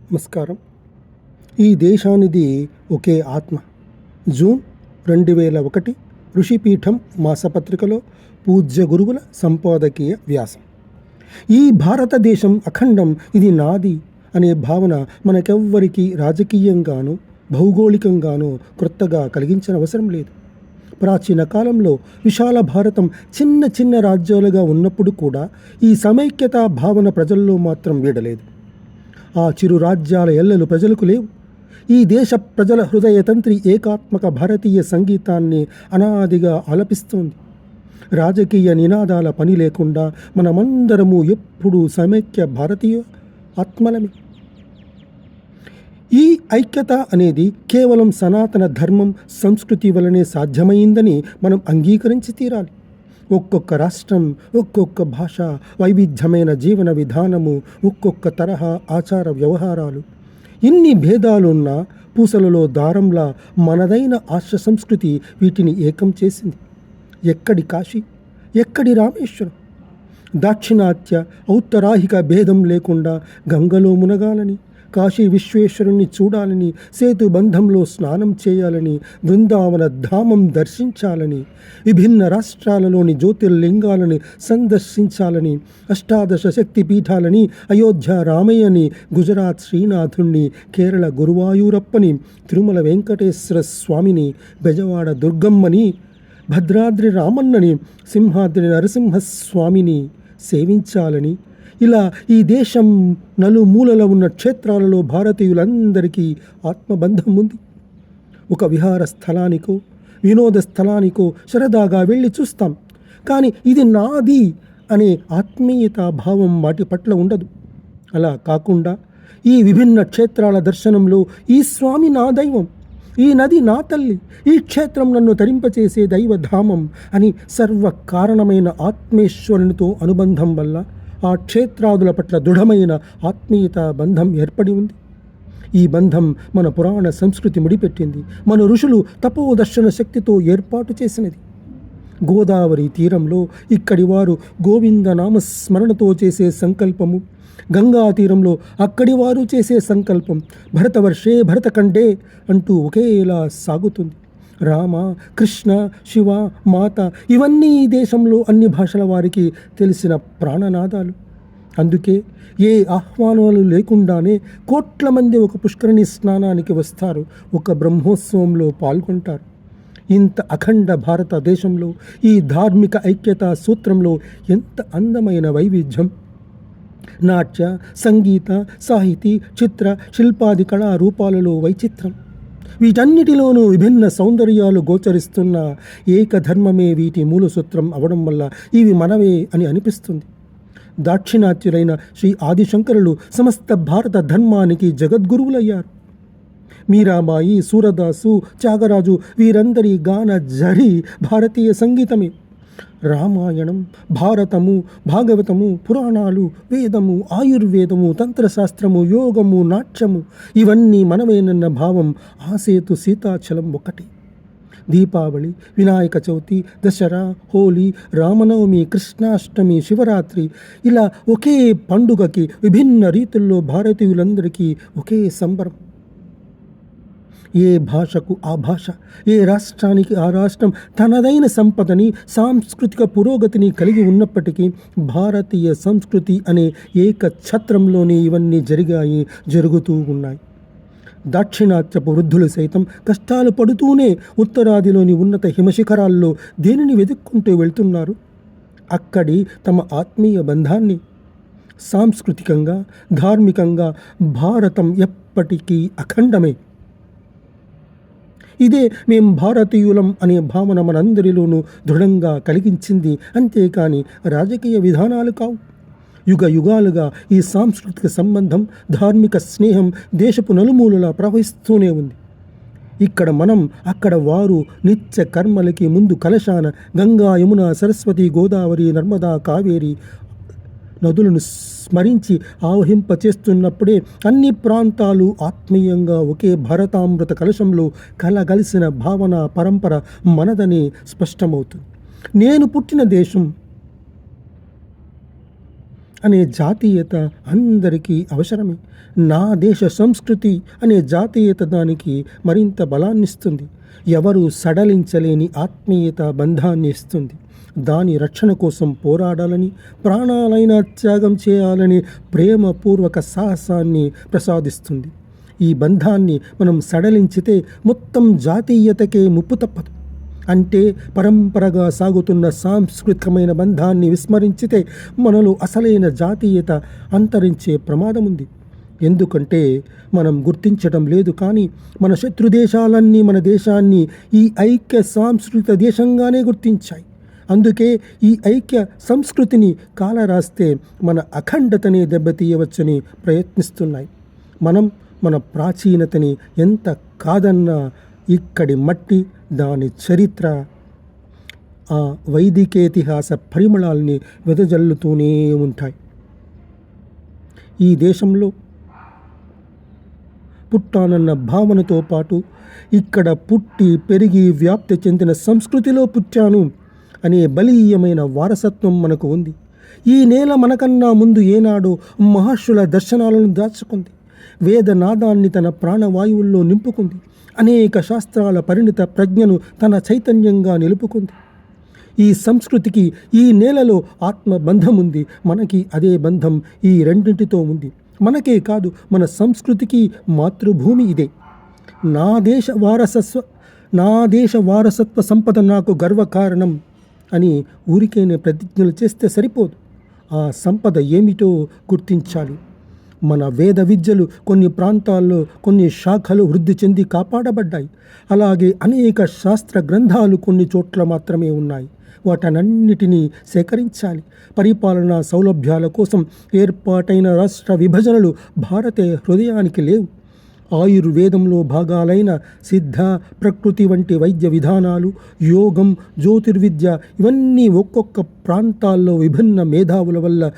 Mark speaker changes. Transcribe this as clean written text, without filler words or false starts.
Speaker 1: నమస్కారం. ఈ దేశానిది ఒకే ఆత్మ. జూన్ 2001 ఋషిపీఠం మాసపత్రికలో పూజ్య గురువుల సంపాదకీయ వ్యాసం. ఈ భారతదేశం అఖండం, ఇది నాది అనే భావన మనకెవ్వరికీ రాజకీయంగానో భౌగోళికంగానో క్రొత్తగా కలిగించిన అవసరం లేదు. ప్రాచీన కాలంలో విశాల భారతం చిన్న చిన్న రాజ్యాలుగా ఉన్నప్పుడు కూడా ఈ సమైక్యతా భావన ప్రజల్లో మాత్రం వీడలేదు. ఆ చిరు రాజ్యాల ఎల్లలు ప్రజలకు లేవు. ఈ దేశ ప్రజల హృదయతంత్రి ఏకాత్మక భారతీయ సంగీతాన్ని అనాదిగా ఆలపిస్తోంది. రాజకీయ నినాదాల పని లేకుండా మనమందరము ఎప్పుడూ సమైక్య భారతీయ ఆత్మలమే. ఈ ఐక్యత అనేది కేవలం సనాతన ధర్మం, సంస్కృతి వలనే సాధ్యమైందని మనం అంగీకరించి తీరాలి. ఒక్కొక్క రాష్ట్రం, ఒక్కొక్క భాష, వైవిధ్యమైన జీవన విధానము, ఒక్కొక్క తరహా ఆచార వ్యవహారాలు, ఇన్ని భేదాలున్న పూసలలో దారంలా మనదైన ఆర్ష సంస్కృతి వీటిని ఏకం చేసింది. ఎక్కడి కాశీ, ఎక్కడి రామేశ్వరం, దాక్షిణాత్య ఔత్తరాహిక భేదం లేకుండా గంగలో మునగాలని, కాశీ విశ్వేశ్వరుణ్ణి చూడాలని, సేతు బంధంలో స్నానం చేయాలని, బృందావన ధామం దర్శించాలని, విభిన్న రాష్ట్రాలలోని జ్యోతిర్లింగాలని సందర్శించాలని, అష్టాదశ శక్తి పీఠాలని, అయోధ్య రామయ్యని, గుజరాత్ శ్రీనాథుణ్ణి, కేరళ గురువాయూరప్పని, తిరుమల వెంకటేశ్వర స్వామిని, బెజవాడ దుర్గమ్మని, భద్రాద్రి రామన్నని, సింహాద్రి నరసింహస్వామిని సేవించాలని, ఇలా ఈ దేశం నలుమూలల ఉన్న క్షేత్రాలలో భారతీయులందరికీ ఆత్మబంధం ఉంది. ఒక విహార స్థలానికో వినోద స్థలానికో సరదాగా వెళ్ళి చూస్తాం, కానీ ఇది నాది అనే ఆత్మీయతా భావం వాటి పట్ల ఉండదు. అలా కాకుండా ఈ విభిన్న క్షేత్రాల దర్శనంలో ఈ స్వామి నా దైవం, ఈ నది నా తల్లి, ఈ క్షేత్రం నన్ను తరింపచేసే దైవధామం అని సర్వకారణమైన ఆత్మేశ్వరునితో అనుబంధం వల్ల ఆ క్షేత్రాదుల పట్ల దృఢమైన ఆత్మీయత బంధం ఏర్పడి ఉంది. ఈ బంధం మన పురాణ సంస్కృతి ముడిపెట్టింది. మన ఋషులు తపోదర్శన శక్తితో ఏర్పాటు చేసినది. గోదావరి తీరంలో ఇక్కడి వారు గోవింద నామస్మరణతో చేసే సంకల్పము, గంగా తీరంలో అక్కడి వారు చేసే సంకల్పం భరతవర్షే భరతఖండే అంటూ ఒకేలా సాగుతుంది. రామ, కృష్ణ, శివ, మాత, ఇవన్నీ ఈ దేశంలో అన్ని భాషల వారికి తెలిసిన ప్రాణనాదాలు. అందుకే ఏ ఆహ్వానాలు లేకుండానే కోట్ల మంది ఒక పుష్కరిణి స్నానానికి వస్తారు, ఒక బ్రహ్మోత్సవంలో పాల్గొంటారు. ఇంత అఖండ భారతదేశంలో ఈ ధార్మిక ఐక్యతా సూత్రంలో ఎంత అందమైన వైవిధ్యం! నాట్య, సంగీత, సాహితీ, చిత్ర, శిల్పాది కళారూపాలలో వైచిత్రం, వీటన్నిటిలోనూ విభిన్న సౌందర్యాలు గోచరిస్తున్న ఏకధర్మమే వీటి మూలసూత్రం అవడం వల్ల ఇవి మనవే అని అనిపిస్తుంది. దాక్షిణాత్యులైన శ్రీ ఆదిశంకరులు సమస్త భారత ధర్మానికి జగద్గురువులయ్యారు. మీరాబాయి, సూరదాసు, త్యాగరాజు వీరందరి గాన జరి భారతీయ సంగీతమే. రామాయణం, భారతము, భాగవతము, పురాణాలు, వేదము, ఆయుర్వేదము, తంత్రశాస్త్రము, యోగము, నాట్యము ఇవన్నీ మనమేనన్న భావం ఆసేతు సీతాచలం ఒకటి. దీపావళి, వినాయక చవితి, దసరా, హోలీ, రామనవమి, కృష్ణాష్టమి, శివరాత్రి ఇలా ఒకే పండుగకి విభిన్న రీతుల్లో భారతీయులందరికీ ఒకే సంబరం. ఏ భాషకు ఆ భాష, ఏ రాష్ట్రానికి ఆ రాష్ట్రం తనదైన సంపదని, సాంస్కృతిక పురోగతిని కలిగి ఉన్నప్పటికీ భారతీయ సంస్కృతి అనే ఏక ఛత్రంలోనే ఇవన్నీ జరుగుతూ ఉన్నాయి. దాక్షిణాత్యపు వృద్ధులు సైతం కష్టాలు పడుతూనే ఉత్తరాదిలోని ఉన్నత హిమశిఖరాల్లో దేనిని వెతుక్కుంటూ వెళ్తున్నారు? అక్కడి తమ ఆత్మీయ బంధాన్ని. సాంస్కృతికంగా, ధార్మికంగా భారతం ఎప్పటికీ అఖండమే. ఇదే మేం భారతీయులం అనే భావన మనందరిలోనూ దృఢంగా కలిగించింది. అంతేకాని రాజకీయ విధానాలు కావు. యుగ యుగాలుగా ఈ సాంస్కృతిక సంబంధం, ధార్మిక స్నేహం దేశపు నలుమూలలా ప్రవహిస్తూనే ఉంది. ఇక్కడ మనం, అక్కడ వారు నిత్య కర్మలకి ముందు కలశాన గంగా, యమున, సరస్వతి, గోదావరి, నర్మదా, కావేరి నదులను స్మరించి ఆవహింపచేస్తున్నప్పుడే అన్ని ప్రాంతాలు ఆత్మీయంగా ఒకే భారతామృత కలశంలో కలగలిసిన భావన పరంపర మనదని స్పష్టమవుతుంది. నేను పుట్టిన దేశం అనే జాతీయత అందరికీ అవసరమే. నా దేశ సంస్కృతి అనే జాతీయత దానికి మరింత బలాన్నిస్తుంది. ఎవరు సడలించలేని ఆత్మీయత బంధాన్ని ఇస్తుంది. దాని రక్షణ కోసం పోరాడాలని, ప్రాణాలైనా త్యాగం చేయాలని ప్రేమపూర్వక సాహసాన్ని ప్రసాదిస్తుంది. ఈ బంధాన్ని మనం సడలించితే మొత్తం జాతీయతకే ముప్పు తప్పదు. అంటే పరంపరగా సాగుతున్న సాంస్కృతికమైన బంధాన్ని విస్మరించితే మనలో అసలైన జాతీయత అంతరించే ప్రమాదం ఉంది. ఎందుకంటే మనం గుర్తించడం లేదు, కానీ మన శత్రుదేశాలన్నీ మన దేశాన్ని ఈ ఐక్య సాంస్కృతిక దేశంగానే గుర్తించాయి. అందుకే ఈ ఐక్య సంస్కృతిని కాలరాస్తే మన అఖండతని దెబ్బతీయవచ్చని ప్రయత్నిస్తున్నాయి. మనం మన ప్రాచీనతని ఎంత కాదన్నా ఇక్కడి మట్టి, దాని చరిత్ర, ఆ వైదికేతిహాస పరిమళాల్ని వెదజల్లుతూనే ఉంటాయి. ఈ దేశంలో పుట్టానన్న భావనతో పాటు ఇక్కడ పుట్టి పెరిగి వ్యాప్తి చెందిన సంస్కృతిలో పుట్టాను అనే బలీయమైన వారసత్వం మనకు ఉంది. ఈ నేల మనకన్నా ముందు ఏనాడో మహర్షుల దర్శనాలను దాచుకుంది. వేదనాదాన్ని తన ప్రాణవాయువుల్లో నింపుకుంది. అనేక శాస్త్రాల పరిణిత ప్రజ్ఞను తన చైతన్యంగా నిలుపుకుంది. ఈ సంస్కృతికి ఈ నేలలో ఆత్మబంధం ఉంది. మనకి అదే బంధం ఈ రెండింటితో ఉంది. మనకే కాదు, మన సంస్కృతికి మాతృభూమి ఇదే. నా దేశ వారసత్వ సంపద నాకు గర్వకారణం అని ఊరికేనే ప్రతిజ్ఞలు చేస్తే సరిపోదు. ఆ సంపద ఏమిటో గుర్తించాలి. మన వేద విద్యలు కొన్ని ప్రాంతాల్లో కొన్ని శాఖలు వృద్ధి చెంది కాపాడబడ్డాయి. అలాగే అనేక శాస్త్ర గ్రంథాలు కొన్ని చోట్ల మాత్రమే ఉన్నాయి. వాటన్నిటినీ సేకరించాలి. పరిపాలనా సౌలభ్యాల కోసం ఏర్పాటైన రాష్ట్ర విభజనలు భారత హృదయానికి లేవు. ఆయుర్వేదంలో భాగాలైన సిద్ధ, ప్రకృతి వంటి వైద్య విధానాలు, యోగం, జ్యోతిర్విద్య ఇవన్నీ ఒక్కొక్క ప్రాంతాల్లో విభిన్న మేధావుల వల్ల